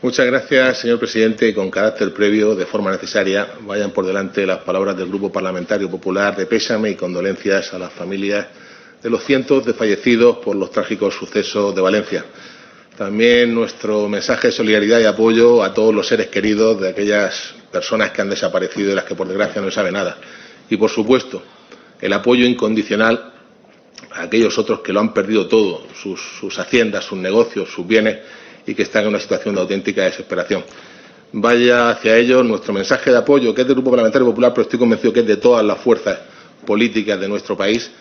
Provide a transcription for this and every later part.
Muchas gracias, señor presidente. Con carácter previo, de forma necesaria, vayan por delante las palabras del Grupo Parlamentario Popular de pésame y condolencias a las familias de los cientos de fallecidos por los trágicos sucesos de Valencia. También nuestro mensaje de solidaridad y apoyo a todos los seres queridos de aquellas personas que han desaparecido y de las que, por desgracia, no se sabe nada. Y, por supuesto, el apoyo incondicional a aquellos otros que lo han perdido todo, sus haciendas, sus negocios, sus bienes, y que están en una situación de auténtica desesperación. Vaya hacia ellos nuestro mensaje de apoyo, que es del Grupo Parlamentario Popular, pero estoy convencido que es de todas las fuerzas políticas de nuestro país,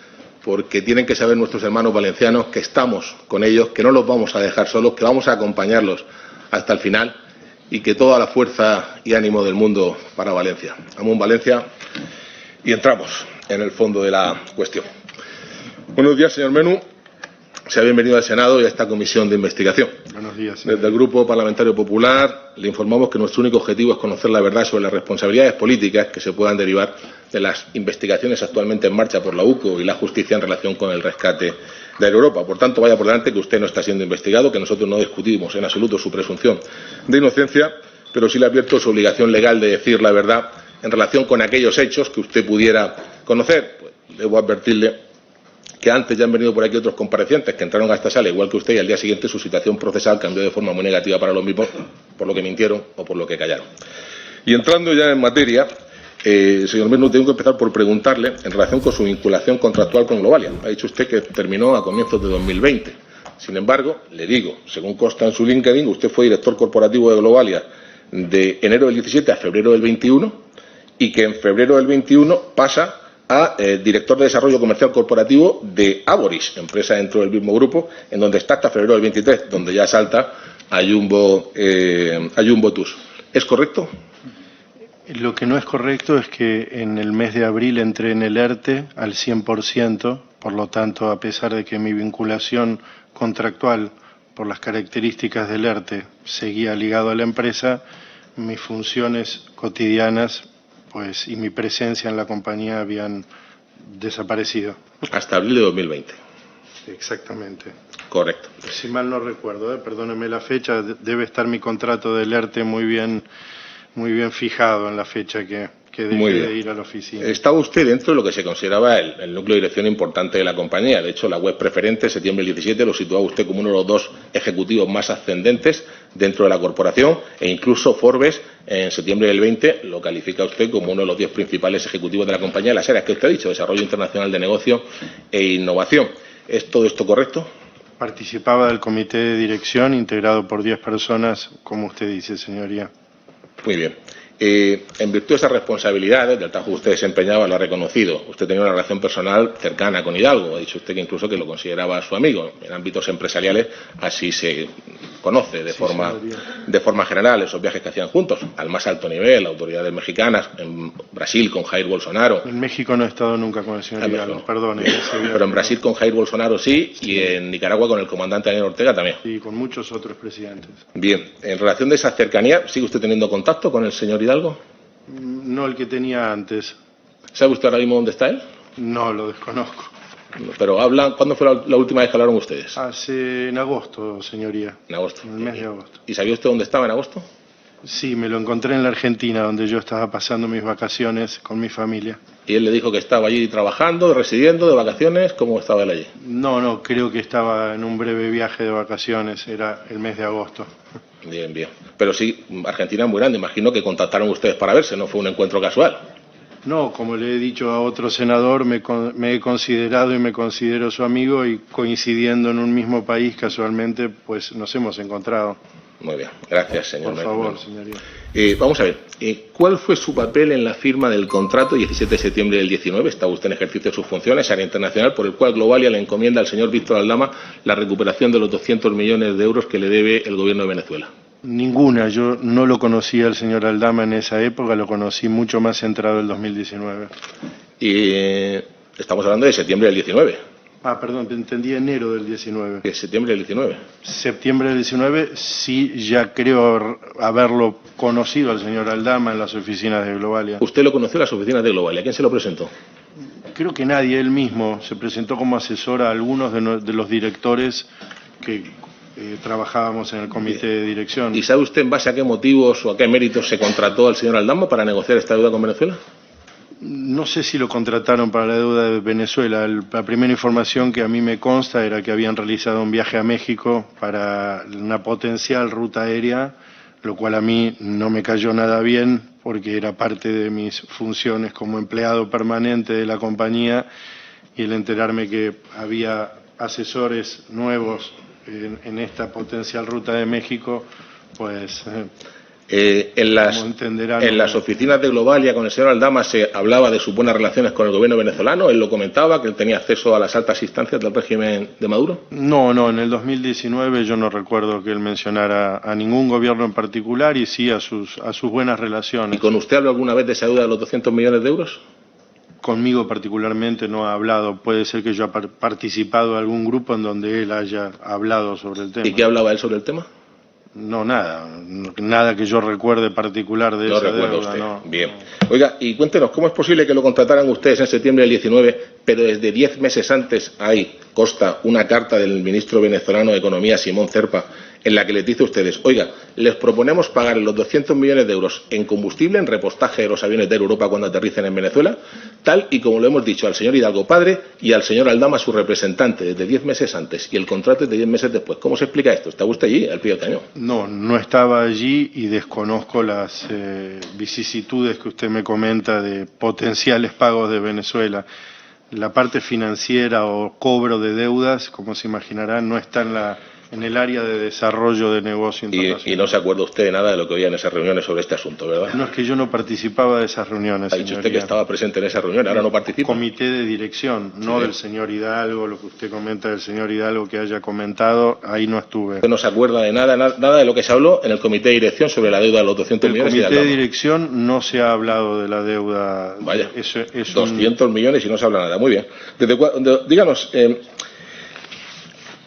porque tienen que saber nuestros hermanos valencianos que estamos con ellos, que no los vamos a dejar solos, que vamos a acompañarlos hasta el final y que toda la fuerza y ánimo del mundo para Valencia. Amun Valencia, y entramos en el fondo de la cuestión. Buenos días, señor Menú. Sea bienvenido al Senado y a esta comisión de investigación. Buenos días, señor. Desde el Grupo Parlamentario Popular le informamos que nuestro único objetivo es conocer la verdad sobre las responsabilidades políticas que se puedan derivar de las investigaciones actualmente en marcha por la UCO y la justicia en relación con el rescate de Air Europa. Por tanto, vaya por delante que usted no está siendo investigado, que nosotros no discutimos en absoluto su presunción de inocencia, pero sí le advierto su obligación legal de decir la verdad en relación con aquellos hechos que usted pudiera conocer. Pues, debo advertirle que antes ya han venido por aquí otros comparecientes que entraron a esta sala igual que usted y al día siguiente su situación procesal cambió de forma muy negativa para los mismos, por lo que mintieron o por lo que callaron. Y entrando ya en materia, señor Menú, tengo que empezar por preguntarle en relación con su vinculación contractual con Globalia. Ha dicho usted que terminó a comienzos de 2020. Sin embargo, le digo, según consta en su LinkedIn, usted fue director corporativo de Globalia de enero del 17 a febrero del 21 y que en febrero del 21 pasa a director de desarrollo comercial corporativo de Aboris, empresa dentro del mismo grupo, en donde está hasta febrero del 23, donde ya salta a Jumbo Tours. ¿Es correcto? Lo que no es correcto es que en el mes de abril entré en el ERTE al 100%, por lo tanto, a pesar de que mi vinculación contractual por las características del ERTE seguía ligado a la empresa, mis funciones cotidianas pues, y mi presencia en la compañía habían desaparecido. Hasta abril de 2020. Exactamente. Correcto. Si mal no recuerdo, perdóneme la fecha, debe estar mi contrato del ERTE muy bien fijado en la fecha que dejé de ir a la oficina. Estaba usted dentro de lo que se consideraba el núcleo de dirección importante de la compañía. De hecho, la web preferente, septiembre del 17, lo situaba usted como uno de los dos ejecutivos más ascendentes dentro de la corporación e incluso Forbes, en septiembre del 20, lo califica usted como uno de los 10 principales ejecutivos de la compañía en las áreas que usted ha dicho, desarrollo internacional de negocio e innovación. ¿Es todo esto correcto? Participaba del comité de dirección integrado por 10 personas, como usted dice, señoría. Muy bien. En virtud de esas responsabilidades del trabajo que usted desempeñaba, lo ha reconocido. Usted tenía una relación personal cercana con Hidalgo. Ha dicho usted que incluso que lo consideraba su amigo. En ámbitos empresariales así se conoce de forma general esos viajes que hacían juntos, al más alto nivel, autoridades mexicanas, en Brasil con Jair Bolsonaro. En México no he estado nunca con el señor Hidalgo, perdone. Pero en Brasil con Jair Bolsonaro sí, y en Nicaragua con el comandante Daniel Ortega también. Y con muchos otros presidentes. Bien, en relación de esa cercanía, ¿sigue usted teniendo contacto con el señor Hidalgo? No el que tenía antes. ¿Sabe usted ahora mismo dónde está él? No, lo desconozco. Pero ¿cuándo fue la última vez que hablaron ustedes? En agosto, señoría. En agosto. En el mes de agosto. ¿Y sabía usted dónde estaba en agosto? Sí, me lo encontré en la Argentina, donde yo estaba pasando mis vacaciones con mi familia. ¿Y él le dijo que estaba allí trabajando, residiendo, de vacaciones? ¿Cómo estaba él allí? No, creo que estaba en un breve viaje de vacaciones, era el mes de agosto. Bien. Pero sí, Argentina es muy grande, imagino que contactaron ustedes para verse, no fue un encuentro casual. No, como le he dicho a otro senador, me he considerado y me considero su amigo y coincidiendo en un mismo país casualmente, pues nos hemos encontrado. Muy bien, gracias, señor. Por favor, señoría. Vamos a ver, ¿cuál fue su papel en la firma del contrato 17 de septiembre del 19? Estaba usted en ejercicio de sus funciones, área internacional, por el cual Globalia le encomienda al señor Víctor Aldama la recuperación de los 200 millones de euros que le debe el gobierno de Venezuela. Ninguna, yo no lo conocía al señor Aldama en esa época, lo conocí mucho más entrado el 2019. Y estamos hablando de septiembre del 19. Perdón, entendí enero del 19. ¿De septiembre del 19? Septiembre del 19, sí, ya creo haberlo conocido al señor Aldama en las oficinas de Globalia. ¿Usted lo conoció en las oficinas de Globalia? ¿Quién se lo presentó? Creo que nadie, él mismo se presentó como asesor a algunos de los directores que trabajábamos en el comité de dirección. ¿Y sabe usted en base a qué motivos o a qué méritos se contrató al señor Aldama para negociar esta deuda con Venezuela? No sé si lo contrataron para la deuda de Venezuela. La primera información que a mí me consta era que habían realizado un viaje a México para una potencial ruta aérea, lo cual a mí no me cayó nada bien porque era parte de mis funciones como empleado permanente de la compañía, y el enterarme que había asesores nuevos en esta potencial ruta de México, pues en las oficinas de Globalia con el señor Aldama se hablaba de sus buenas relaciones con el gobierno venezolano. Él lo comentaba, que él tenía acceso a las altas instancias del régimen de Maduro. No, en el 2019 yo no recuerdo que él mencionara a ningún gobierno en particular, y sí a sus buenas relaciones. ¿Y con usted habló alguna vez de esa deuda de los 200 millones de euros? Conmigo particularmente no ha hablado. Puede ser que yo haya participado en algún grupo en donde él haya hablado sobre el tema. ¿Y qué hablaba él sobre el tema? No, nada que yo recuerde particular de esa deuda. No recuerda usted. Bien. Oiga, y cuéntenos, ¿cómo es posible que lo contrataran ustedes en septiembre del 19, pero desde 10 meses antes ahí consta una carta del ministro venezolano de Economía, Simón Cerpa, en la que les dice a ustedes: oiga, les proponemos pagar los 200 millones de euros en combustible, en repostaje de los aviones de Air Europa cuando aterricen en Venezuela, tal y como lo hemos dicho al señor Hidalgo padre y al señor Aldama, su representante, desde 10 meses antes, y el contrato es de 10 meses después? ¿Cómo se explica esto? ¿Estaba usted allí al pie del cañón? No estaba allí, y desconozco las vicisitudes que usted me comenta de potenciales pagos de Venezuela. La parte financiera o cobro de deudas, como se imaginarán, no está en el área de desarrollo de negocio internacional. Y no se acuerda usted de nada de lo que oía en esas reuniones sobre este asunto, ¿verdad? No, es que yo no participaba de esas reuniones. Ha dicho usted que estaba presente en esa reunión, ahora no participa. Comité de dirección, no del señor Hidalgo, lo que usted comenta del señor Hidalgo que haya comentado, ahí no estuve. ¿Usted no se acuerda de nada de lo que se habló en el comité de dirección sobre la deuda de los 200 millones? En el comité de dirección no se ha hablado de la deuda. Vaya, 200 millones y no se habla nada. Muy bien. Díganos,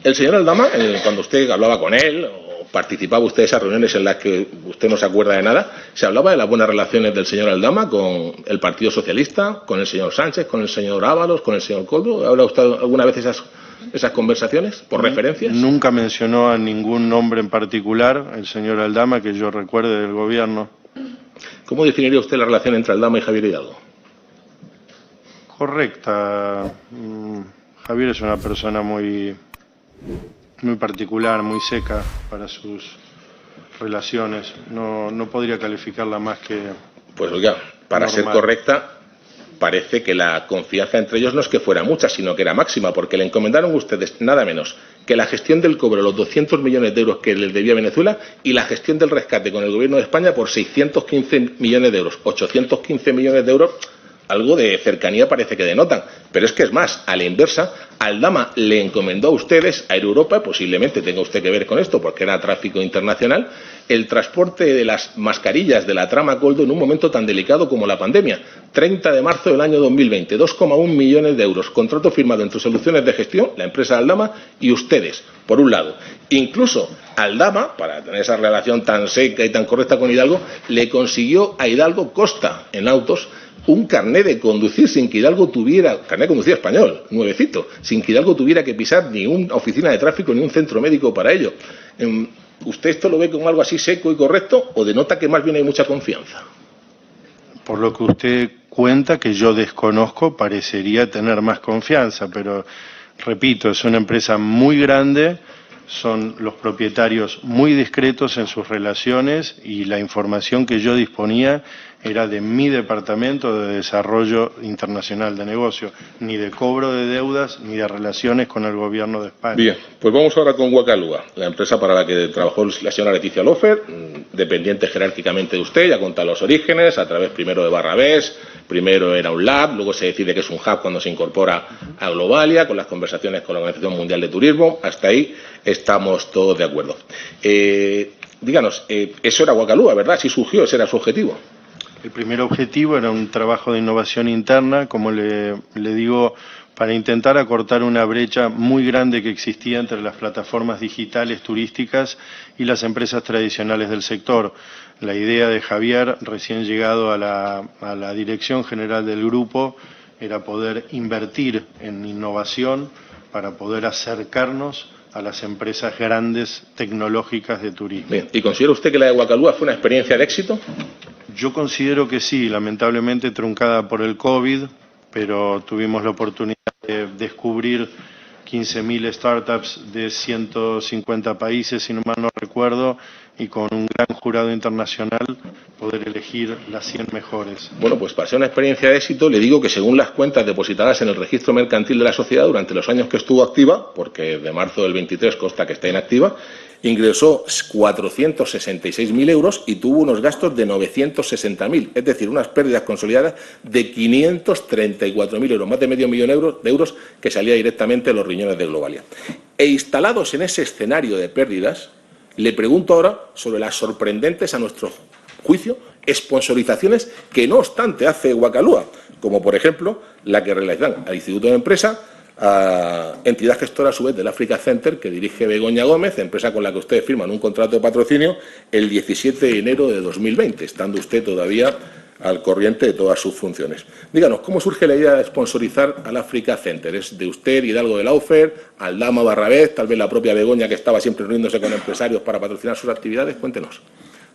el señor Aldama, cuando usted hablaba con él o participaba usted de esas reuniones en las que usted no se acuerda de nada, ¿se hablaba de las buenas relaciones del señor Aldama con el Partido Socialista, con el señor Sánchez, con el señor Ábalos, con el señor Coldo? ¿Ha hablado usted alguna vez esas conversaciones por referencias? Nunca mencionó a ningún nombre en particular el señor Aldama que yo recuerde del gobierno. ¿Cómo definiría usted la relación entre Aldama y Javier Hidalgo? Correcta. Javier es una persona muy particular, muy seca para sus relaciones. No podría calificarla más que... Pues oiga, para normal. ser correcta, parece que la confianza entre ellos no es que fuera mucha, sino que era máxima, porque le encomendaron ustedes nada menos que la gestión del cobro de los 200 millones de euros que les debía Venezuela y la gestión del rescate con el gobierno de España por 615 millones de euros. 815 millones de euros, algo de cercanía parece que denotan. Pero es que es más, a la inversa, Aldama le encomendó a ustedes, a Air Europa, posiblemente tenga usted que ver con esto porque era tráfico internacional, el transporte de las mascarillas de la trama Coldo en un momento tan delicado como la pandemia. 30 de marzo del año 2020, 2,1 millones de euros. Contrato firmado entre Soluciones de Gestión, la empresa Aldama, y ustedes, por un lado. Incluso Aldama, para tener esa relación tan seca y tan correcta con Hidalgo, le consiguió a Hidalgo Costa, en autos, un carné de conducir sin que Hidalgo tuviera, carné de conducir español, nuevecito, sin que Hidalgo tuviera que pisar ni una oficina de tráfico ni un centro médico para ello. ¿Usted esto lo ve como algo así seco y correcto o denota que más bien hay mucha confianza? Por lo que usted cuenta, que yo desconozco, parecería tener más confianza, pero repito, es una empresa muy grande, son los propietarios muy discretos en sus relaciones, y la información que yo disponía era de mi departamento de desarrollo internacional de negocio, ni de cobro de deudas, ni de relaciones con el gobierno de España. Bien, pues vamos ahora con Guacalúa, la empresa para la que trabajó la señora Leticia Lofer, dependiente jerárquicamente de usted, ya contado los orígenes, a través primero de Barrabés, primero era un lab, luego se decide que es un hub cuando se incorpora a Globalia, con las conversaciones con la Organización Mundial de Turismo. Hasta ahí estamos todos de acuerdo. Díganos, eso era Guacalúa, ¿verdad? Así surgió, ese era su objetivo. El primer objetivo era un trabajo de innovación interna, como le digo, para intentar acortar una brecha muy grande que existía entre las plataformas digitales turísticas y las empresas tradicionales del sector. La idea de Javier, recién llegado a la dirección general del grupo, era poder invertir en innovación para poder acercarnos a las empresas grandes tecnológicas de turismo. Bien. ¿Y considera usted que la de Wacalúa fue una experiencia de éxito? Yo considero que sí, lamentablemente truncada por el COVID, pero tuvimos la oportunidad de descubrir 15.000 startups de 150 países, si no mal no recuerdo, y con un gran jurado internacional poder elegir las 100 mejores. Bueno, pues para ser una experiencia de éxito, le digo que según las cuentas depositadas en el registro mercantil de la sociedad durante los años que estuvo activa, porque de marzo del 23 consta que está inactiva, ingresó 466.000 euros y tuvo unos gastos de 960.000, es decir, unas pérdidas consolidadas de 534.000 euros, más de medio millón de euros que salía directamente de los riñones de Globalia. E instalados en ese escenario de pérdidas, le pregunto ahora sobre las sorprendentes, a nuestro juicio, sponsorizaciones que no obstante hace Wacalúa, como por ejemplo la que realizan al Instituto de Empresa, a entidad gestora a su vez del Africa Center que dirige Begoña Gómez, empresa con la que ustedes firman un contrato de patrocinio el 17 de enero de 2020, estando usted todavía al corriente de todas sus funciones. Díganos, ¿cómo surge la idea de sponsorizar al Africa Center? ¿Es de usted, Hidalgo de Laufer, Aldama Barrabés, tal vez la propia Begoña que estaba siempre reuniéndose con empresarios para patrocinar sus actividades? Cuéntenos.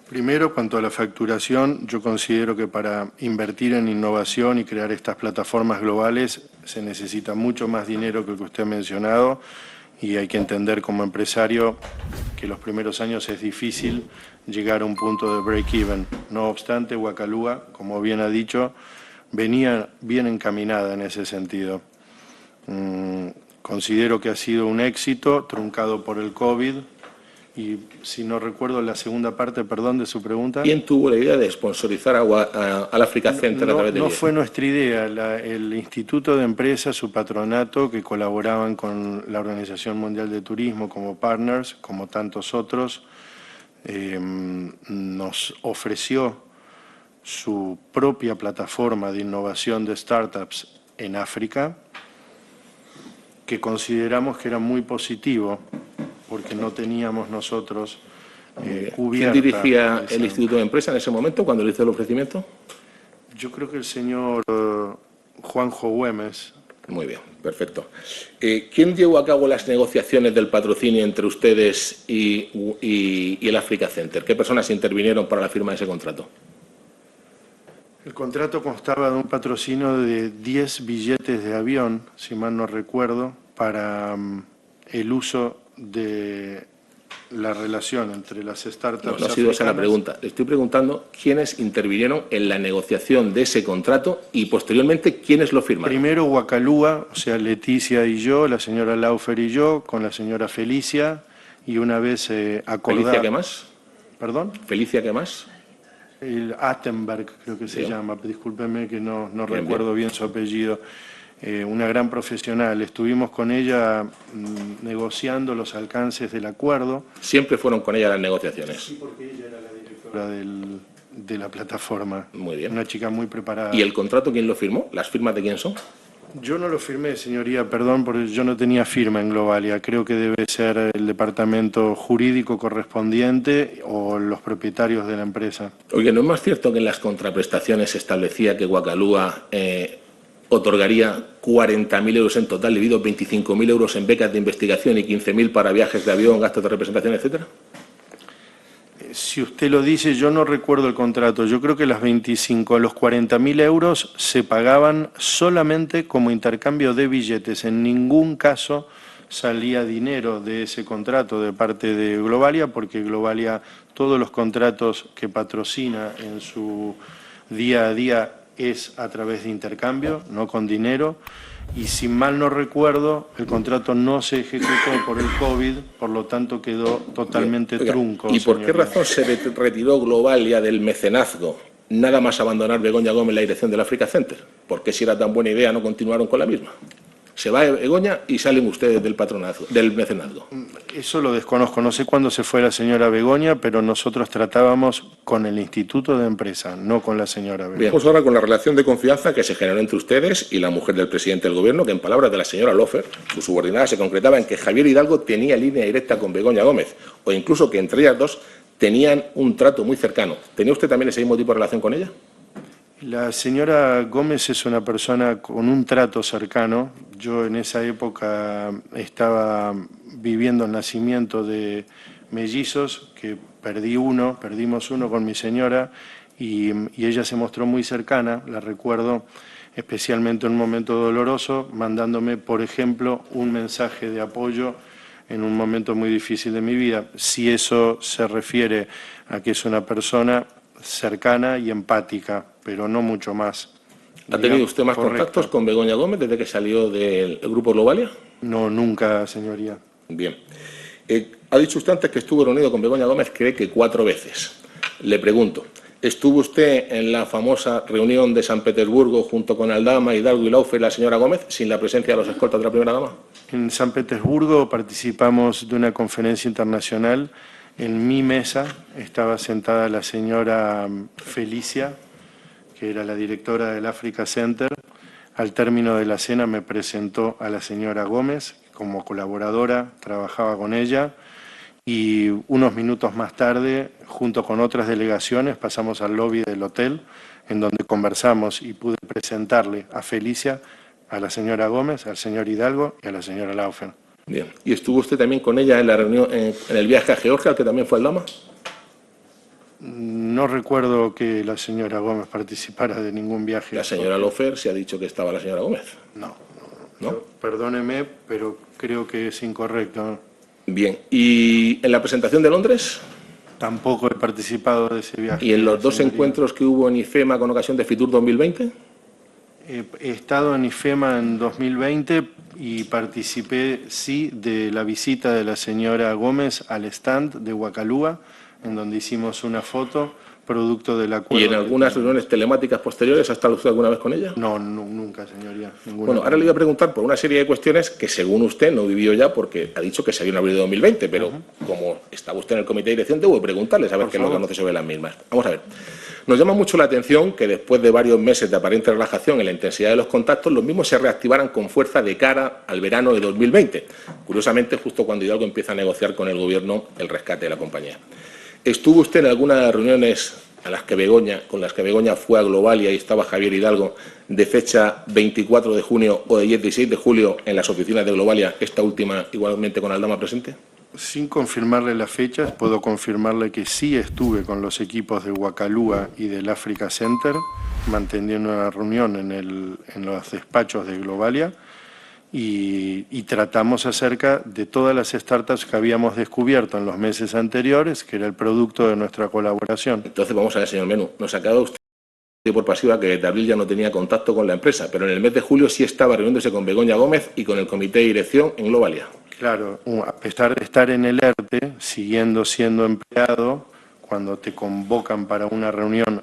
Primero, cuanto a la facturación, yo considero que para invertir en innovación y crear estas plataformas globales se necesita mucho más dinero que el que usted ha mencionado y hay que entender como empresario que los primeros años es difícil llegar a un punto de break-even. No obstante, Wacalúa, como bien ha dicho, venía bien encaminada en ese sentido. Considero que ha sido un éxito, truncado por el COVID. Y si no recuerdo la segunda parte, perdón, de su pregunta. ¿Quién tuvo la idea de sponsorizar al Africa Center a través de No fue nuestra idea. El Instituto de Empresas, su patronato, que colaboraban con la Organización Mundial de Turismo como partners, como tantos otros, nos ofreció su propia plataforma de innovación de startups en África, que consideramos que era muy positivo, porque no teníamos nosotros cubierta. ¿Quién dirigía el Instituto de Empresa en ese momento, cuando le hizo el ofrecimiento? Yo creo que el señor Juanjo Güemes. Muy bien, perfecto. ¿Quién llevó a cabo las negociaciones del patrocinio entre ustedes y el Africa Center? ¿Qué personas intervinieron para la firma de ese contrato? El contrato constaba de un patrocinio de 10 billetes de avión, si mal no recuerdo, para el uso de la relación entre las startups. No ha sido esa la pregunta. Le estoy preguntando quiénes intervinieron en la negociación de ese contrato y posteriormente quiénes lo firmaron. Primero Wacalúa, o sea, Leticia y yo, la señora Laufer y yo, con la señora Felicia, y una vez acordada... ¿Felicia qué más? ¿Perdón? ¿Felicia qué más? El Attenberg, creo que se Bien. llama, discúlpeme que no Bien, recuerdo bien su apellido. Una gran profesional. Estuvimos con ella negociando los alcances del acuerdo. Siempre fueron con ella las negociaciones. Sí, porque ella era la directora de la plataforma. Muy bien. Una chica muy preparada. ¿Y el contrato quién lo firmó? ¿Las firmas de quién son? Yo no lo firmé, señoría, perdón, porque yo no tenía firma en Globalia. Creo que debe ser el departamento jurídico correspondiente o los propietarios de la empresa. Oye, ¿no es más cierto que en las contraprestaciones se establecía que Wacalúa otorgaría 40.000 euros en total, divididos 25.000 euros en becas de investigación y 15.000 para viajes de avión, gastos de representación, etcétera? Si usted lo dice, yo no recuerdo el contrato. Yo creo que los 40.000 euros se pagaban solamente como intercambio de billetes. En ningún caso salía dinero de ese contrato de parte de Globalia, porque Globalia, todos los contratos que patrocina en su día a día es a través de intercambio, no con dinero. Y si mal no recuerdo, el contrato no se ejecutó por el COVID, por lo tanto quedó totalmente trunco. ¿Y por qué razón se retiró Globalia del mecenazgo, nada más abandonar Begoña Gómez la dirección del Africa Center? ¿Por qué, si era tan buena idea, no continuaron con la misma? Se va Begoña y salen ustedes del mecenazgo. Eso lo desconozco. No sé cuándo se fue la señora Begoña, pero nosotros tratábamos con el Instituto de Empresa, no con la señora Begoña. Bien, vamos ahora con la relación de confianza que se generó entre ustedes y la mujer del presidente del Gobierno, que en palabras de la señora Lofer, su subordinada, se concretaba en que Javier Hidalgo tenía línea directa con Begoña Gómez, o incluso que entre ellas dos tenían un trato muy cercano. ¿Tenía usted también ese mismo tipo de relación con ella? La señora Gómez es una persona con un trato cercano. Yo en esa época estaba viviendo el nacimiento de mellizos, que perdimos uno con mi señora, y ella se mostró muy cercana, la recuerdo especialmente en un momento doloroso, mandándome, por ejemplo, un mensaje de apoyo en un momento muy difícil de mi vida. Si eso se refiere a que es una persona cercana y empática, pero no mucho más. ¿Ha tenido usted más contactos con Begoña Gómez desde que salió del Grupo Globalia? No, nunca, señoría. Bien. Ha dicho usted antes que estuvo reunido con Begoña Gómez, cree que 4 veces. Le pregunto, ¿estuvo usted en la famosa reunión de San Petersburgo junto con Aldama, Hidalgo y Laufer y la señora Gómez, sin la presencia de los escoltas de la primera dama? En San Petersburgo participamos de una conferencia internacional. En mi mesa estaba sentada la señora Felicia, que era la directora del Africa Center. Al término de la cena me presentó a la señora Gómez como colaboradora, trabajaba con ella, y unos minutos más tarde, junto con otras delegaciones, pasamos al lobby del hotel, en donde conversamos y pude presentarle a Felicia, a la señora Gómez, al señor Hidalgo y a la señora Laufen. Bien. ¿Y estuvo usted también con ella en la reunión, en el viaje a Georgia, al que también fue Aldama? No recuerdo que la señora Gómez participara de ningún viaje. La señora Laufer se ha dicho que estaba la señora Gómez. No. ¿No? Perdóneme, pero creo que es incorrecto. Bien. ¿Y en la presentación de Londres? Tampoco he participado de ese viaje. ¿Y en los 2 encuentros que hubo en IFEMA con ocasión de Fitur 2020? He estado en IFEMA en 2020 y participé, sí, de la visita de la señora Gómez al stand de Huacalúa, en donde hicimos una foto, producto del acuerdo. ¿Y en algunas reuniones telemáticas posteriores ha estado usted alguna vez con ella? No, nunca, señoría. Bueno, ahora le voy a preguntar por una serie de cuestiones que, según usted, no vivió ya porque ha dicho que se había en abril de 2020, pero como estaba usted en el comité de dirección, debo preguntarle, a ver qué es lo que conoce sobre las mismas. Vamos a ver. Nos llama mucho la atención que después de varios meses de aparente relajación en la intensidad de los contactos, los mismos se reactivaran con fuerza de cara al verano de 2020. Curiosamente, justo cuando Hidalgo empieza a negociar con el Gobierno el rescate de la compañía. ¿Estuvo usted en algunas reuniones con las que Begoña fue a Globalia y estaba Javier Hidalgo de fecha 24 de junio o de 16 de julio en las oficinas de Globalia, esta última igualmente con Aldama presente? Sin confirmarle las fechas, puedo confirmarle que sí estuve con los equipos de Huacalúa y del Africa Center, manteniendo una reunión en los despachos de Globalia, y tratamos acerca de todas las startups que habíamos descubierto en los meses anteriores, que era el producto de nuestra colaboración. Entonces vamos a ver, señor Menú, nos acaba usted por pasiva que desde abril ya no tenía contacto con la empresa, pero en el mes de julio sí estaba reuniéndose con Begoña Gómez y con el comité de dirección en Globalia. Claro, a pesar de estar en el ERTE, siguiendo siendo empleado, cuando te convocan para una reunión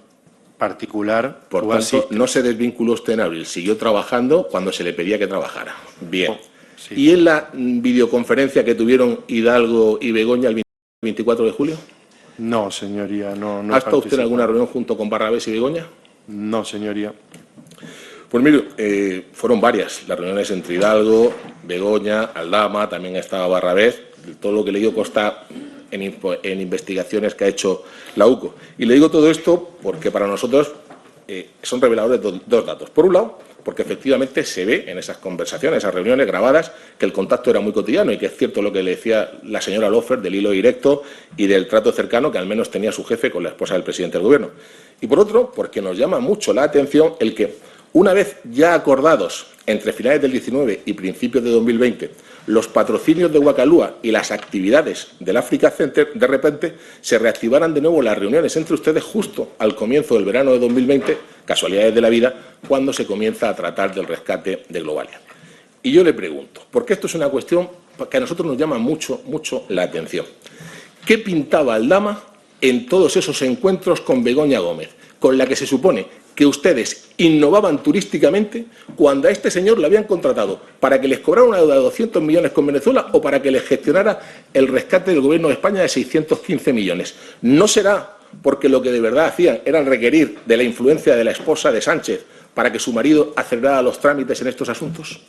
particular. Por tanto, no se desvinculó usted en abril, siguió trabajando cuando se le pedía que trabajara. Bien. Sí. ¿Y en la videoconferencia que tuvieron Hidalgo y Begoña el 24 de julio? No, señoría, no. ¿Ha estado usted en alguna reunión junto con Barrabés y Begoña? No, señoría. Pues mire, fueron varias las reuniones entre Hidalgo, Begoña, Aldama, también estaba Barrabés. Todo lo que le digo consta en investigaciones que ha hecho la UCO. Y le digo todo esto porque para nosotros son reveladores dos datos. Por un lado, porque efectivamente se ve en esas conversaciones, esas reuniones grabadas, que el contacto era muy cotidiano y que es cierto lo que le decía la señora Laufer del hilo directo y del trato cercano que al menos tenía su jefe con la esposa del presidente del Gobierno. Y por otro, porque nos llama mucho la atención el que, una vez ya acordados entre finales del 19 y principios de 2020, los patrocinios de Huacalúa y las actividades del Africa Center, de repente se reactivaran de nuevo las reuniones entre ustedes justo al comienzo del verano de 2020, casualidades de la vida, cuando se comienza a tratar del rescate de Globalia. Y yo le pregunto, porque esto es una cuestión que a nosotros nos llama mucho la atención. ¿Qué pintaba Aldama en todos esos encuentros con Begoña Gómez, con la que se supone que ustedes innovaban turísticamente cuando a este señor le habían contratado para que les cobrara una deuda de 200 millones con Venezuela o para que les gestionara el rescate del Gobierno de España de 615 millones? ¿No será porque lo que de verdad hacían era requerir de la influencia de la esposa de Sánchez para que su marido acelerara los trámites en estos asuntos?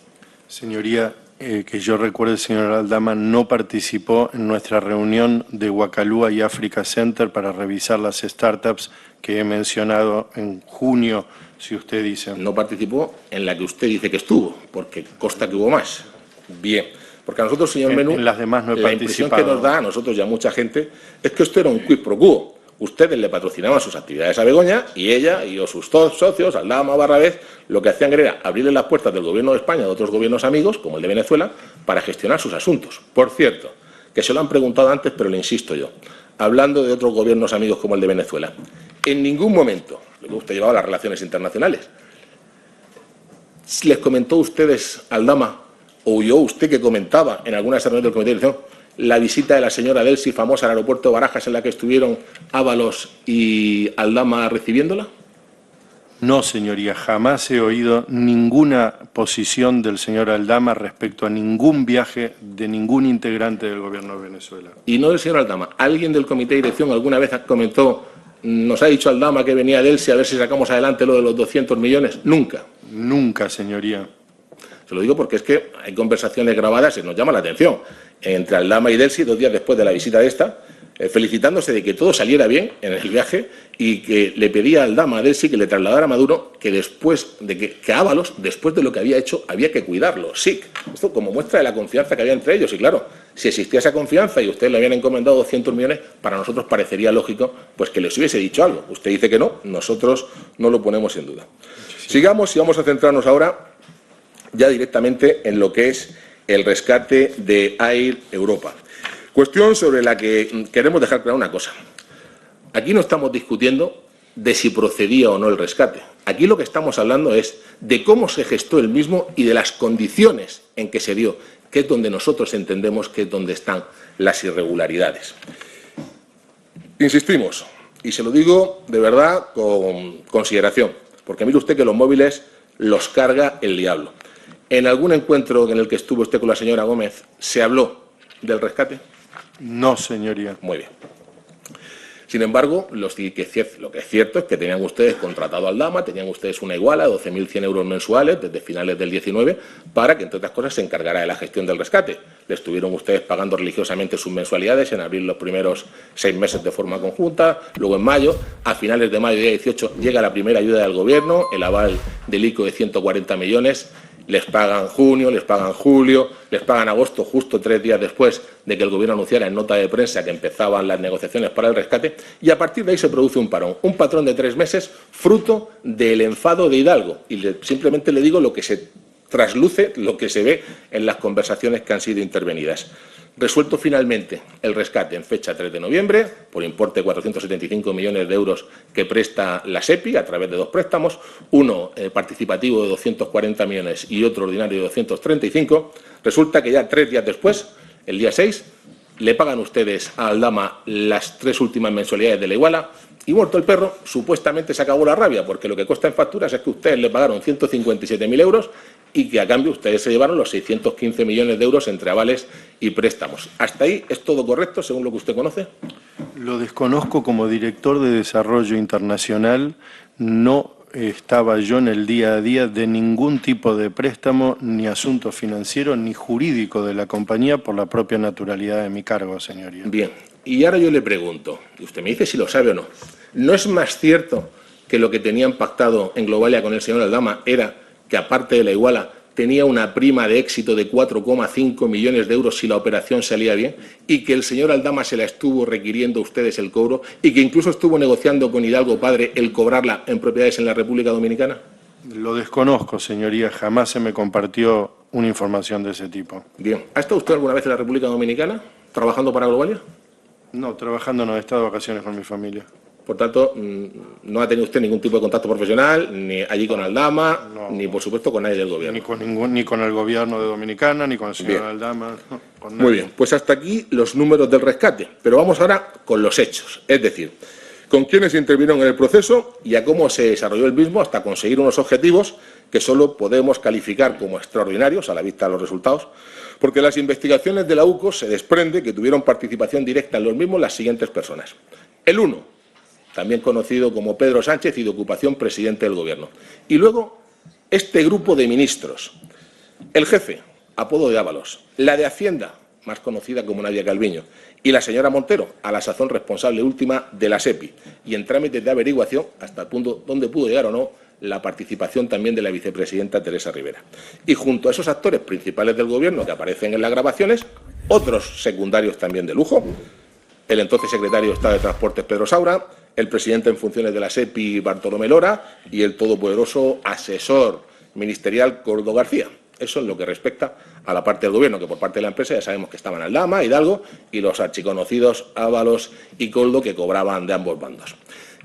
Señoría, que yo recuerde, el señor Aldama no participó en nuestra reunión de Wacalúa y Africa Center para revisar las startups que he mencionado en junio, si usted dice. No participó en la que usted dice que estuvo, porque consta que hubo más. Bien, porque a nosotros, señor Menú, en las demás no he la impresión participado. que nos da a nosotros y a mucha gente es que esto era un quid pro quo. Ustedes le patrocinaban sus actividades a Begoña y ella y sus socios, Aldama, Barrabés, lo que hacían era abrirle las puertas del Gobierno de España a otros gobiernos amigos, como el de Venezuela, para gestionar sus asuntos. Por cierto, que se lo han preguntado antes, pero le insisto yo, hablando de otros gobiernos amigos como el de Venezuela, en ningún momento, luego usted llevaba las relaciones internacionales, ¿les comentó a ustedes, Aldama, o oyó usted que comentaba en alguna reunión del Comité de Dirección la visita de la señora Delcy, famosa al aeropuerto de Barajas, en la que estuvieron Ábalos y Aldama recibiéndola? No, señoría, jamás he oído ninguna posición del señor Aldama respecto a ningún viaje de ningún integrante del Gobierno de Venezuela. Y no del señor Aldama. ¿Alguien del Comité de Dirección alguna vez comentó, nos ha dicho Aldama que venía Delcy a ver si sacamos adelante lo de los 200 millones? Nunca. Nunca, señoría. Se lo digo porque es que hay conversaciones grabadas y nos llama la atención entre Aldama y Delcy 2 días después de la visita de esta, felicitándose de que todo saliera bien en el viaje y que le pedía a Aldama a Delcy que le trasladara a Maduro que después de que Ábalos, después de lo que había hecho, había que cuidarlo. Sí, esto como muestra de la confianza que había entre ellos. Y claro, si existía esa confianza y ustedes le habían encomendado 200 millones, para nosotros parecería lógico pues que les hubiese dicho algo. Usted dice que no, nosotros no lo ponemos en duda. Sigamos y vamos a centrarnos ahora ya directamente en lo que es el rescate de Air Europa. Cuestión sobre la que queremos dejar clara una cosa. Aquí no estamos discutiendo de si procedía o no el rescate. Aquí lo que estamos hablando es de cómo se gestó el mismo y de las condiciones en que se dio, que es donde nosotros entendemos que es donde están las irregularidades. Insistimos, y se lo digo de verdad con consideración, porque mire usted que los móviles los carga el diablo. ¿En algún encuentro en el que estuvo usted con la señora Gómez se habló del rescate? No, señoría. Muy bien. Sin embargo, lo que es cierto es que tenían ustedes contratado a Aldama, tenían ustedes una iguala de 12.100 euros mensuales desde finales del 19 para que, entre otras cosas, se encargara de la gestión del rescate. Le estuvieron ustedes pagando religiosamente sus mensualidades en abril los primeros 6 meses de forma conjunta, luego en mayo, a finales de mayo, día 18, llega la primera ayuda del Gobierno, el aval del ICO de 140 millones, les pagan junio, les pagan julio, les pagan agosto, justo 3 días después de que el Gobierno anunciara en nota de prensa que empezaban las negociaciones para el rescate, y a partir de ahí se produce un parón, un patrón de 3 meses, fruto del enfado de Hidalgo. Y simplemente le digo lo que se trasluce, lo que se ve en las conversaciones que han sido intervenidas. Resuelto finalmente el rescate en fecha 3 de noviembre, por importe de 475 millones de euros que presta la SEPI a través de 2 préstamos, uno participativo de 240 millones y otro ordinario de 235. Resulta que ya 3 días después, el día 6, le pagan ustedes a Aldama las 3 últimas mensualidades de la iguala y, muerto el perro, supuestamente se acabó la rabia, porque lo que consta en facturas es que ustedes le pagaron 157.000 euros y que a cambio ustedes se llevaron los 615 millones de euros entre avales y préstamos. ¿Hasta ahí es todo correcto, según lo que usted conoce? Lo desconozco. Como director de Desarrollo Internacional, no estaba yo en el día a día de ningún tipo de préstamo, ni asunto financiero, ni jurídico de la compañía por la propia naturalidad de mi cargo, señoría. Bien, y ahora yo le pregunto, y usted me dice si lo sabe o no, ¿no es más cierto que lo que tenían pactado en Globalia con el señor Aldama era que, aparte de la iguala, tenía una prima de éxito de 4,5 millones de euros si la operación salía bien, y que el señor Aldama se la estuvo requiriendo a ustedes el cobro, y que incluso estuvo negociando con Hidalgo padre el cobrarla en propiedades en la República Dominicana? Lo desconozco, señoría. Jamás se me compartió una información de ese tipo. Bien. ¿Ha estado usted alguna vez en la República Dominicana trabajando para Globalia? No, trabajando no. He estado de vacaciones con mi familia. Por tanto, no ha tenido usted ningún tipo de contacto profesional, ni allí con Aldama, ni por supuesto con nadie del Gobierno. Ni con el Gobierno de Dominicana, ni con el señor Aldama. No, con nadie. Muy bien, pues hasta aquí los números del rescate. Pero vamos ahora con los hechos, es decir, con quiénes intervinieron en el proceso y a cómo se desarrolló el mismo hasta conseguir unos objetivos que solo podemos calificar como extraordinarios a la vista de los resultados, porque en las investigaciones de la UCO se desprende que tuvieron participación directa en los mismos las siguientes personas. El 1, también conocido como Pedro Sánchez y de ocupación presidente del Gobierno. Y luego este grupo de ministros, El jefe, apodo de Ábalos, la de Hacienda, más conocida como Nadia Calviño, y la señora Montero, a la sazón responsable última de la SEPI, y en trámites de averiguación hasta el punto donde pudo llegar o no la participación también de la vicepresidenta Teresa Rivera. Y junto a esos actores principales del Gobierno que aparecen en las grabaciones, otros secundarios también de lujo, el entonces secretario de Estado de Transportes Pedro Saura, el presidente en funciones de la SEPI Bartolomé Lora y el todopoderoso asesor ministerial Koldo García. Eso en lo que respecta a la parte del Gobierno, que por parte de la empresa ya sabemos que estaban Aldama, Hidalgo y los archiconocidos Ábalos y Koldo, que cobraban de ambos bandos.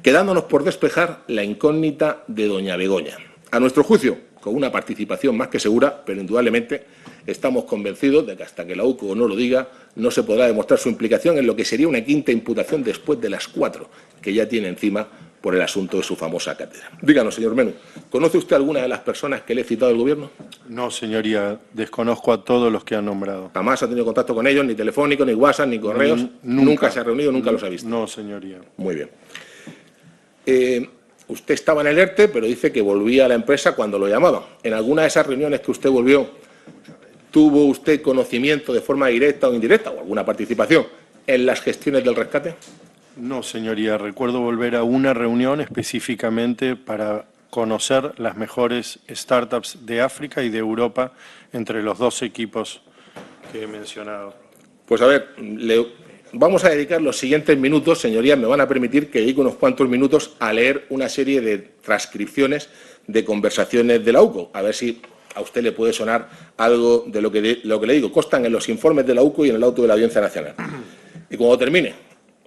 Quedándonos por despejar la incógnita de doña Begoña. A nuestro juicio, con una participación más que segura, pero indudablemente estamos convencidos de que hasta que la UCO no lo diga, no se podrá demostrar su implicación en lo que sería una quinta imputación después de las 4 que ya tiene encima por el asunto de su famosa cátedra. Díganos, señor Menu, ¿conoce usted alguna de las personas que le he citado del Gobierno? No, señoría, desconozco a todos los que han nombrado. ¿Jamás ha tenido contacto con ellos, ni telefónico, ni WhatsApp, ni correos? ¿Nunca se ha reunido, nunca los ha visto? No, señoría. Muy bien. Usted estaba en el ERTE, pero dice que volvía a la empresa cuando lo llamaban. ¿En alguna de esas reuniones que usted volvió, tuvo usted conocimiento de forma directa o indirecta, o alguna participación en las gestiones del rescate? No, señoría. Recuerdo volver a una reunión específicamente para conocer las mejores startups de África y de Europa entre los dos equipos que he mencionado. Pues a ver, vamos a dedicar los siguientes minutos, señorías, me van a permitir que dedique unos cuantos minutos a leer una serie de transcripciones de conversaciones de la UCO, a ver si a usted le puede sonar algo de lo que le digo. Constan en los informes de la UCO y en el auto de la Audiencia Nacional. Y cuando termine,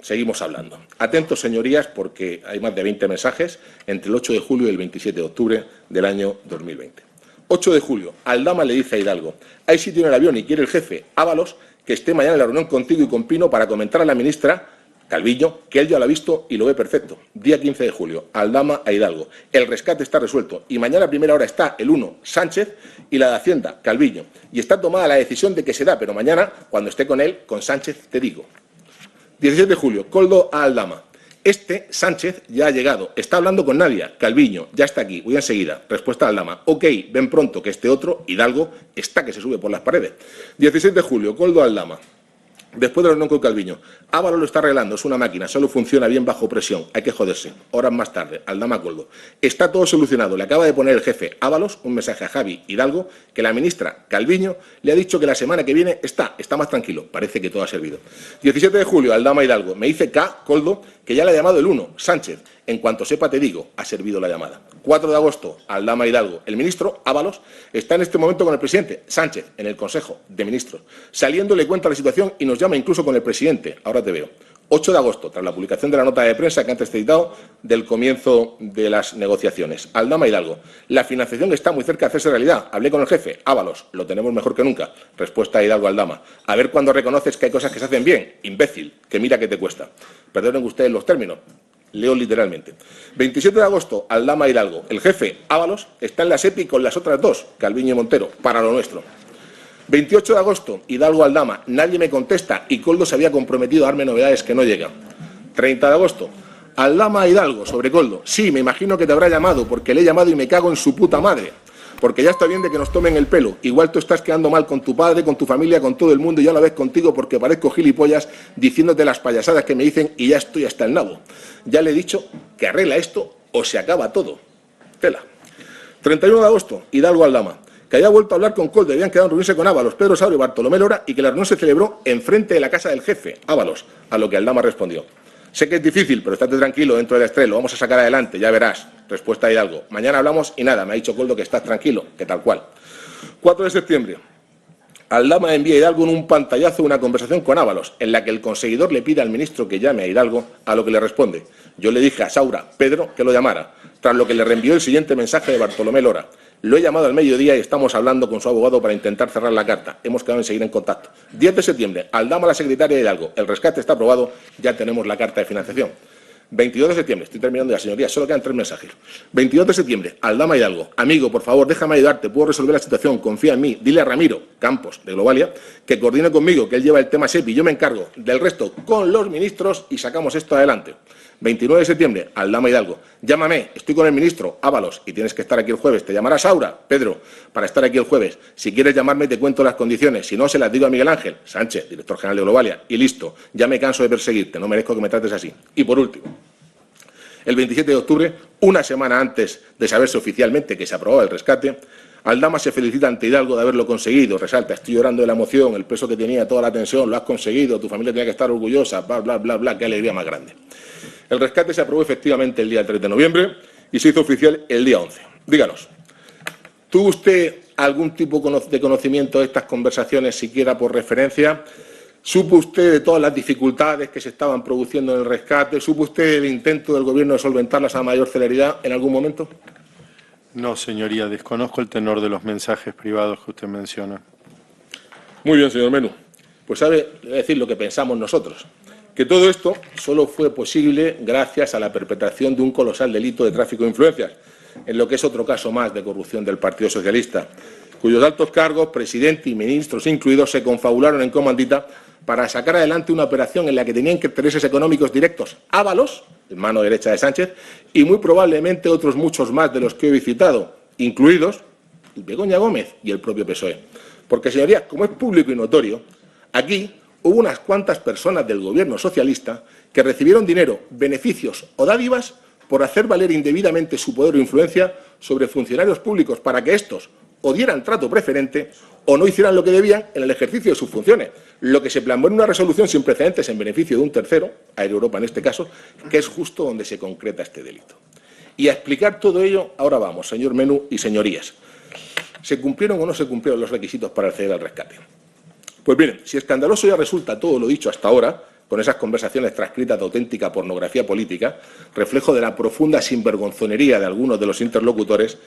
seguimos hablando. Atentos, señorías, porque hay más de 20 mensajes entre el 8 de julio y el 27 de octubre del año 2020. 8 de julio, Aldama le dice a Hidalgo: hay sitio en el avión y quiere el jefe Ábalos que esté mañana en la reunión contigo y con Pino para comentar a la ministra Calviño que él ya lo ha visto y lo ve perfecto. Día 15 de julio, Aldama a Hidalgo: el rescate está resuelto y mañana a primera hora está el 1, Sánchez, y la de Hacienda, Calviño. Y está tomada la decisión de que se da, pero mañana, cuando esté con él, con Sánchez, te digo. 17 de julio, Koldo a Aldama: Sánchez ya ha llegado, está hablando con Nadia, Calviño, ya está aquí, voy enseguida. Respuesta a Aldama: ok, ven pronto que este otro, Hidalgo, está que se sube por las paredes. 17 de julio, Koldo a Aldama: después de la reunión con Calviño, Ábalos lo está arreglando, es una máquina, solo funciona bien bajo presión, hay que joderse. Horas más tarde, Aldama Koldo: está todo solucionado, le acaba de poner el jefe Ábalos un mensaje a Javi Hidalgo que la ministra Calviño le ha dicho que la semana que viene está más tranquilo, parece que todo ha servido. 17 de julio, Aldama Hidalgo: me dice Koldo que ya le ha llamado el 1, Sánchez, en cuanto sepa te digo, ha servido la llamada. 4 de agosto, Aldama Hidalgo: el ministro Ábalos está en este momento con el presidente Sánchez en el Consejo de Ministros. Saliendo le cuenta la situación y nos llama incluso con el presidente. Ahora te veo. 8 de agosto, tras la publicación de la nota de prensa que antes he citado del comienzo de las negociaciones. Aldama Hidalgo: la financiación está muy cerca de hacerse realidad. Hablé con el jefe Ábalos, lo tenemos mejor que nunca. Respuesta a Hidalgo Aldama: a ver cuándo reconoces que hay cosas que se hacen bien, imbécil, que mira que te cuesta. Perdonen ustedes los términos. Leo literalmente. 27 de agosto, Aldama Hidalgo: el jefe Ábalos está en la SEPI con las otras dos, Calviño y Montero, para lo nuestro. 28 de agosto, Hidalgo Aldama: nadie me contesta y Koldo se había comprometido a darme novedades que no llegan. 30 de agosto, Aldama Hidalgo sobre Koldo: sí, me imagino que te habrá llamado porque le he llamado y me cago en su puta madre. Porque ya está bien de que nos tomen el pelo. Igual tú estás quedando mal con tu padre, con tu familia, con todo el mundo y ya lo ves contigo porque parezco gilipollas diciéndote las payasadas que me dicen y ya estoy hasta el nabo. Ya le he dicho que arregla esto o se acaba todo. Tela. 31 de agosto, Hidalgo Aldama: que había vuelto a hablar con Koldo, habían quedado en reunirse con Ábalos, Pedro Saura y Bartolomé Lora y que la reunión se celebró enfrente de la casa del jefe Ábalos, a lo que Aldama respondió: sé que es difícil, pero estate tranquilo dentro del estrés, lo vamos a sacar adelante, ya verás. Respuesta a Hidalgo: mañana hablamos y nada, me ha dicho Koldo que estás tranquilo, que tal cual. 4 de septiembre, Aldama envía a Hidalgo en un pantallazo una conversación con Ábalos, en la que el conseguidor le pide al ministro que llame a Hidalgo, a lo que le responde: yo le dije a Saura, Pedro, que lo llamara, tras lo que le reenvió el siguiente mensaje de Bartolomé Lora: lo he llamado al mediodía y estamos hablando con su abogado para intentar cerrar la carta. Hemos quedado en seguir en contacto. 10 de septiembre, Aldama a la secretaria de Hidalgo: el rescate está aprobado, ya tenemos la carta de financiación. 22 de septiembre, estoy terminando ya, señoría, solo quedan 3 mensajes. 22 de septiembre, Aldama Hidalgo: amigo, por favor, déjame ayudarte, puedo resolver la situación, confía en mí, dile a Ramiro Campos, de Globalia, que coordine conmigo, que él lleva el tema SEPI, yo me encargo del resto con los ministros y sacamos esto adelante. 29 de septiembre, Aldama Hidalgo. Llámame, estoy con el ministro Ábalos y tienes que estar aquí el jueves. Te llamará Saura, Pedro, para estar aquí el jueves. Si quieres llamarme te cuento las condiciones. Si no, se las digo a Miguel Ángel Sánchez, director general de Globalia. Y listo, ya me canso de perseguirte, no merezco que me trates así. Y por último, el 27 de octubre, una semana antes de saberse oficialmente que se aprobaba el rescate, Aldama se felicita ante Hidalgo de haberlo conseguido. Resalta, estoy llorando de la emoción, el peso que tenía, toda la tensión, lo has conseguido, tu familia tenía que estar orgullosa, bla, bla, bla, bla, qué alegría más grande. El rescate se aprobó efectivamente el día 3 de noviembre y se hizo oficial el día 11. Díganos, ¿tuvo usted algún tipo de conocimiento de estas conversaciones, siquiera por referencia? ¿Supo usted de todas las dificultades que se estaban produciendo en el rescate? ¿Supo usted del intento del Gobierno de solventarlas a mayor celeridad en algún momento? No, señoría, desconozco el tenor de los mensajes privados que usted menciona. Muy bien, señor Menú. Pues sabe decir lo que pensamos nosotros, que todo esto solo fue posible gracias a la perpetración de un colosal delito de tráfico de influencias, en lo que es otro caso más de corrupción del Partido Socialista, cuyos altos cargos, presidente y ministros incluidos, se confabularon en comandita para sacar adelante una operación en la que tenían intereses económicos directos Ábalos, mano derecha de Sánchez, y muy probablemente otros muchos más de los que he citado, incluidos Begoña Gómez y el propio PSOE. Porque, señorías, como es público y notorio, aquí hubo unas cuantas personas del Gobierno socialista que recibieron dinero, beneficios o dádivas por hacer valer indebidamente su poder o influencia sobre funcionarios públicos para que estos o dieran trato preferente o no hicieran lo que debían en el ejercicio de sus funciones, lo que se plasmó en una resolución sin precedentes en beneficio de un tercero, Air Europa en este caso, que es justo donde se concreta este delito. Y a explicar todo ello, ahora vamos, señor Menú y señorías. ¿Se cumplieron o no se cumplieron los requisitos para acceder al rescate? Pues miren, si escandaloso ya resulta todo lo dicho hasta ahora, con esas conversaciones transcritas de auténtica pornografía política, reflejo de la profunda sinvergonzonería de algunos de los interlocutores,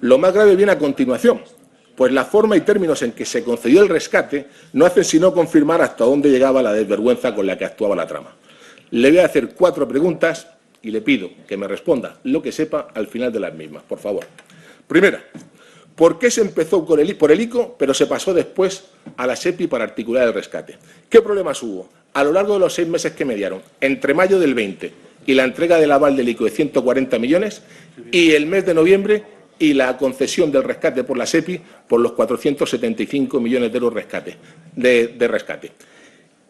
lo más grave viene a continuación, pues la forma y términos en que se concedió el rescate no hacen sino confirmar hasta dónde llegaba la desvergüenza con la que actuaba la trama. Le voy a hacer 4 preguntas y le pido que me responda lo que sepa al final de las mismas, por favor. Primera, ¿por qué se empezó por el ICO, pero se pasó después a la SEPI para articular el rescate? ¿Qué problemas hubo? A lo largo de los 6 meses que mediaron, entre mayo del 20 y la entrega del aval del ICO de 140 millones y el mes de noviembre y la concesión del rescate por la SEPI por los 475 millones de euros de rescate.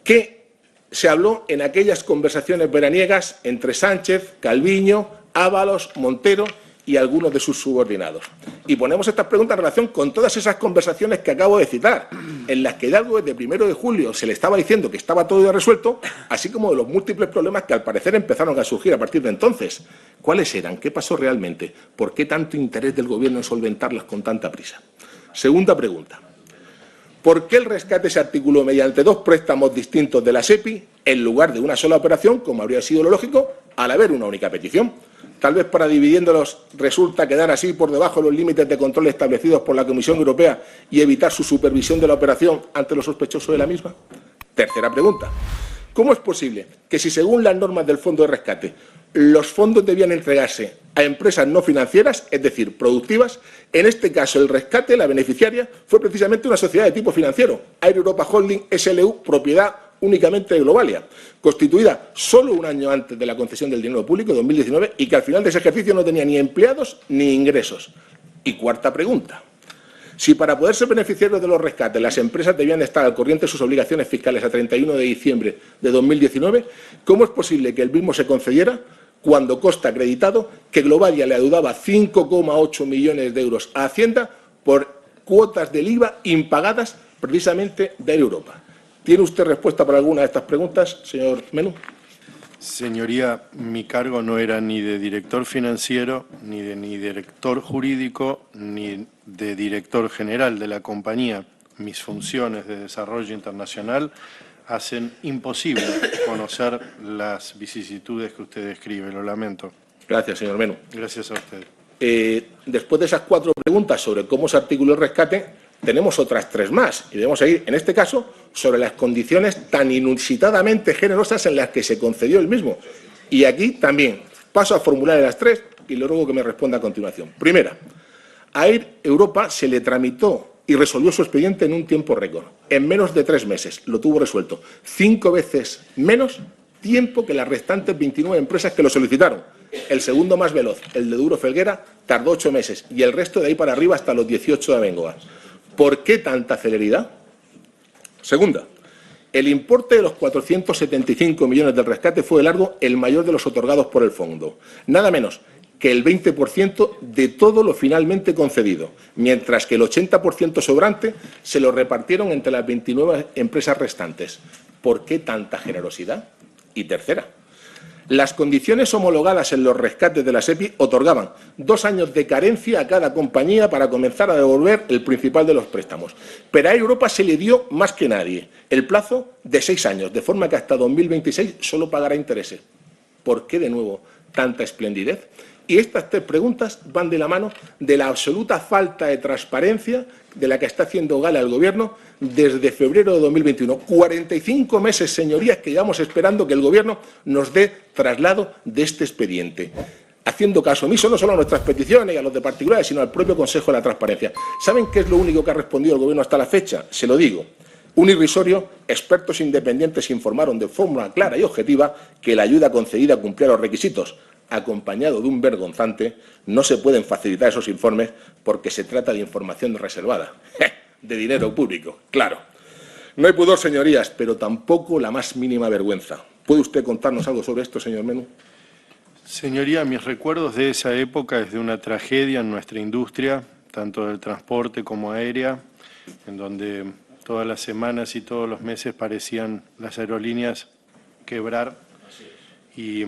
¿Qué se habló en aquellas conversaciones veraniegas entre Sánchez, Calviño, Ábalos, Montero y algunos de sus subordinados? Y ponemos estas preguntas en relación con todas esas conversaciones que acabo de citar, en las que Hidalgo desde 1 de julio se le estaba diciendo que estaba todo ya resuelto, así como de los múltiples problemas que al parecer empezaron a surgir a partir de entonces. ¿Cuáles eran? ¿Qué pasó realmente? ¿Por qué tanto interés del Gobierno en solventarlas con tanta prisa? Segunda pregunta. ¿Por qué el rescate se articuló mediante 2 préstamos distintos de la SEPI en lugar de una sola operación, como habría sido lo lógico, al haber una única petición? Tal vez para dividiéndolos resulta quedar así por debajo de los límites de control establecidos por la Comisión Europea y evitar su supervisión de la operación ante los sospechosos de la misma. Tercera pregunta. ¿Cómo es posible que si, según las normas del Fondo de Rescate, los fondos debían entregarse a empresas no financieras, es decir, productivas, en este caso el rescate, la beneficiaria, fue precisamente una sociedad de tipo financiero, Air Europa Holding SLU, propiedad únicamente de Globalia, constituida solo un año antes de la concesión del dinero público, 2019, y que al final de ese ejercicio no tenía ni empleados ni ingresos? Y cuarta pregunta. Si para poder ser beneficiarios de los rescates las empresas debían estar al corriente de sus obligaciones fiscales a 31 de diciembre de 2019, ¿cómo es posible que el mismo se concediera cuando consta acreditado que Globalia le adeudaba 5,8 millones de euros a Hacienda por cuotas del IVA impagadas precisamente de Air Europa? ¿Tiene usted respuesta para alguna de estas preguntas, señor Menú? Señoría, mi cargo no era ni de director financiero, ni de director jurídico, ni de director general de la compañía. Mis funciones de desarrollo internacional hacen imposible conocer las vicisitudes que usted describe. Lo lamento. Gracias, señor Menú. Gracias a usted. Después de esas 4 preguntas sobre cómo se articuló el rescate, tenemos otras 3 más y debemos seguir, en este caso, sobre las condiciones tan inusitadamente generosas en las que se concedió el mismo. Y aquí también paso a formular las 3 y le ruego que me responda a continuación. Primera, a Air Europa se le tramitó y resolvió su expediente en un tiempo récord, en menos de 3 meses, lo tuvo resuelto, 5 veces menos tiempo que las restantes 29 empresas que lo solicitaron. El segundo más veloz, el de Duro Felguera, tardó 8 meses y el resto de ahí para arriba hasta los 18 de Abengoa. ¿Por qué tanta celeridad? Segunda, el importe de los 475 millones del rescate fue de largo el mayor de los otorgados por el fondo. Nada menos que el 20% de todo lo finalmente concedido, mientras que el 80% sobrante se lo repartieron entre las 29 empresas restantes. ¿Por qué tanta generosidad? Y tercera, las condiciones homologadas en los rescates de la SEPI otorgaban 2 años de carencia a cada compañía para comenzar a devolver el principal de los préstamos. Pero a Europa se le dio más que nadie el plazo de 6 años, de forma que hasta 2026 solo pagará intereses. ¿Por qué, de nuevo, tanta esplendidez? Y estas 3 preguntas van de la mano de la absoluta falta de transparencia de la que está haciendo gala el Gobierno desde febrero de 2021. 45 meses, señorías, que llevamos esperando que el Gobierno nos dé traslado de este expediente, haciendo caso omiso no solo a nuestras peticiones y a los de particulares, sino al propio Consejo de la Transparencia. ¿Saben qué es lo único que ha respondido el Gobierno hasta la fecha? Se lo digo. Un irrisorio, expertos independientes informaron de forma clara y objetiva que la ayuda concedida cumplía los requisitos. Acompañado de un vergonzante, no se pueden facilitar esos informes porque se trata de información reservada, de dinero público, claro. No hay pudor, señorías, pero tampoco la más mínima vergüenza. ¿Puede usted contarnos algo sobre esto, señor Menú? Señoría, mis recuerdos de esa época es de una tragedia en nuestra industria, tanto del transporte como aérea, en donde todas las semanas y todos los meses parecían las aerolíneas quebrar. Y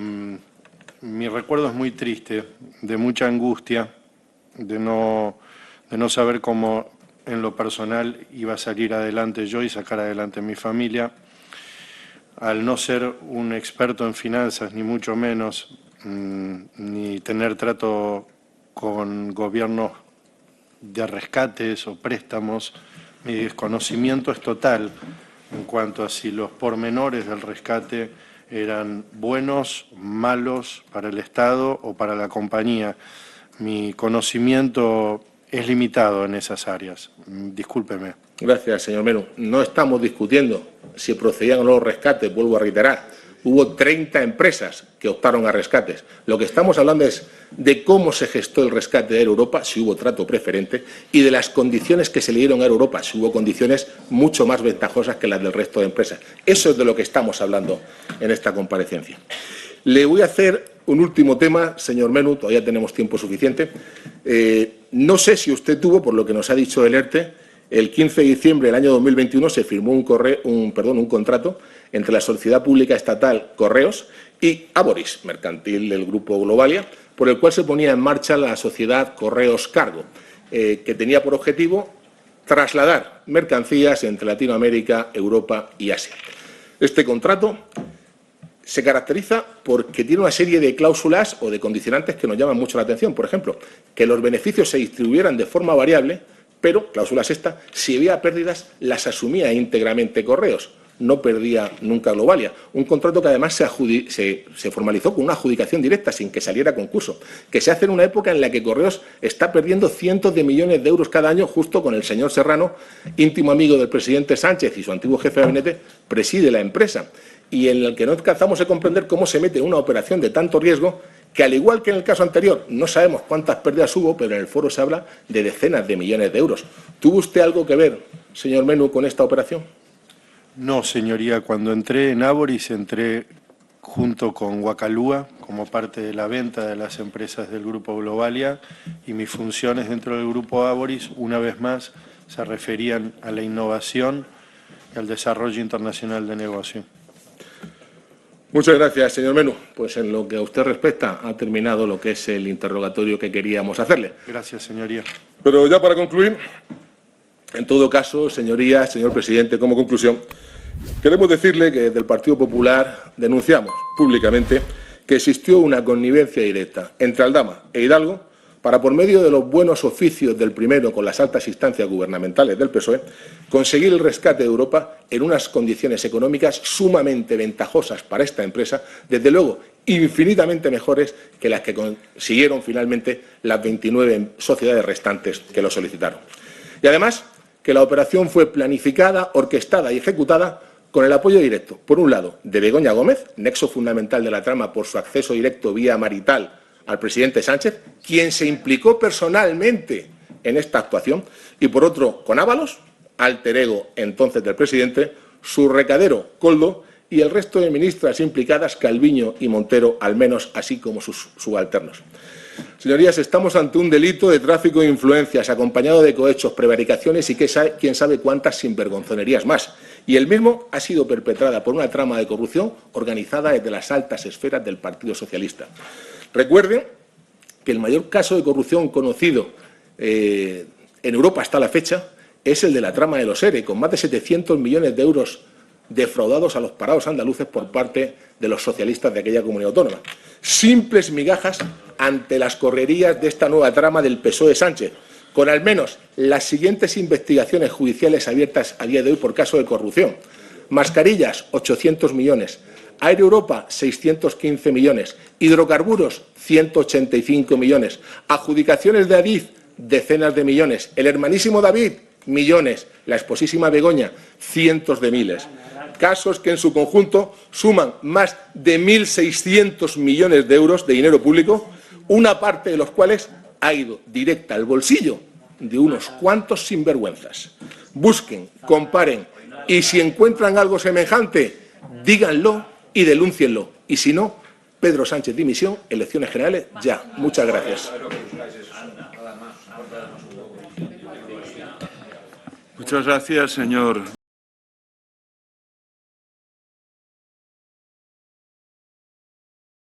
mi recuerdo es muy triste, de mucha angustia, de no saber cómo en lo personal iba a salir adelante yo y sacar adelante mi familia. Al no ser un experto en finanzas, ni mucho menos, ni tener trato con gobiernos de rescates o préstamos, mi desconocimiento es total en cuanto a si los pormenores del rescate eran buenos, malos para el Estado o para la compañía. Mi conocimiento es limitado en esas áreas. Discúlpeme. Gracias, señor Menú. No estamos discutiendo si procedían o no los rescates, vuelvo a reiterar. Hubo 30 empresas que optaron a rescates. Lo que estamos hablando es de cómo se gestó el rescate de Air Europa, si hubo trato preferente, y de las condiciones que se le dieron a Air Europa, si hubo condiciones mucho más ventajosas que las del resto de empresas. Eso es de lo que estamos hablando en esta comparecencia. Le voy a hacer un último tema, señor Menú, todavía tenemos tiempo suficiente. No sé si usted tuvo, por lo que nos ha dicho el ERTE, el 15 de diciembre del año 2021 se firmó un contrato entre la Sociedad Pública Estatal Correos y Aboris, mercantil del Grupo Globalia, por el cual se ponía en marcha la sociedad Correos Cargo, que tenía por objetivo trasladar mercancías entre Latinoamérica, Europa y Asia. Este contrato se caracteriza porque tiene una serie de cláusulas o de condicionantes que nos llaman mucho la atención. Por ejemplo, que los beneficios se distribuyeran de forma variable, pero, cláusulas esta, si había pérdidas, las asumía íntegramente Correos, no perdía nunca Globalia. Un contrato que además se formalizó con una adjudicación directa, sin que saliera a concurso, que se hace en una época en la que Correos está perdiendo cientos de millones de euros cada año, justo con el señor Serrano, íntimo amigo del presidente Sánchez y su antiguo jefe de gabinete, preside la empresa, y en el que no alcanzamos a comprender cómo se mete en una operación de tanto riesgo, que al igual que en el caso anterior, no sabemos cuántas pérdidas hubo, pero en el foro se habla de decenas de millones de euros. ¿Tuvo usted algo que ver, señor Menú, con esta operación? No, señoría. Cuando entré en Aboris, entré junto con Guacalúa como parte de la venta de las empresas del Grupo Globalia, y mis funciones dentro del Grupo Aboris, una vez más, se referían a la innovación y al desarrollo internacional de negocio. Muchas gracias, señor Menú. Pues en lo que a usted respecta, ha terminado lo que es el interrogatorio que queríamos hacerle. Gracias, señoría. Pero ya para concluir, en todo caso, señorías, señor presidente, como conclusión, queremos decirle que desde el Partido Popular denunciamos públicamente que existió una connivencia directa entre Aldama e Hidalgo para, por medio de los buenos oficios del primero con las altas instancias gubernamentales del PSOE, conseguir el rescate de Europa en unas condiciones económicas sumamente ventajosas para esta empresa, desde luego infinitamente mejores que las que consiguieron finalmente las 29 sociedades restantes que lo solicitaron. Y además, que la operación fue planificada, orquestada y ejecutada con el apoyo directo, por un lado, de Begoña Gómez, nexo fundamental de la trama por su acceso directo vía marital al presidente Sánchez, quien se implicó personalmente en esta actuación, y por otro, con Ábalos, alter ego entonces del presidente, su recadero, Koldo, y el resto de ministras implicadas, Calviño y Montero, al menos, así como sus subalternos. Señorías, estamos ante un delito de tráfico de influencias, acompañado de cohechos, prevaricaciones y quién sabe cuántas sinvergonzonerías más. Y el mismo ha sido perpetrada por una trama de corrupción organizada desde las altas esferas del Partido Socialista. Recuerden que el mayor caso de corrupción conocido en Europa hasta la fecha es el de la trama de los ERE, con más de 700 millones de euros defraudados a los parados andaluces por parte de los socialistas de aquella comunidad autónoma. Simples migajas ante las correrías de esta nueva trama del PSOE Sánchez, con al menos las siguientes investigaciones judiciales abiertas a día de hoy por caso de corrupción. Mascarillas, 800 millones. Air Europa, 615 millones. Hidrocarburos, 185 millones. Adjudicaciones de Adif, decenas de millones. El hermanísimo David, millones. La esposísima Begoña, cientos de miles. Casos que en su conjunto suman más de 1.600 millones de euros de dinero público, una parte de los cuales ha ido directa al bolsillo de unos cuantos sinvergüenzas. Busquen, comparen y si encuentran algo semejante, díganlo y denúncienlo. Y si no, Pedro Sánchez dimisión, elecciones generales ya. Muchas gracias. Muchas gracias, señor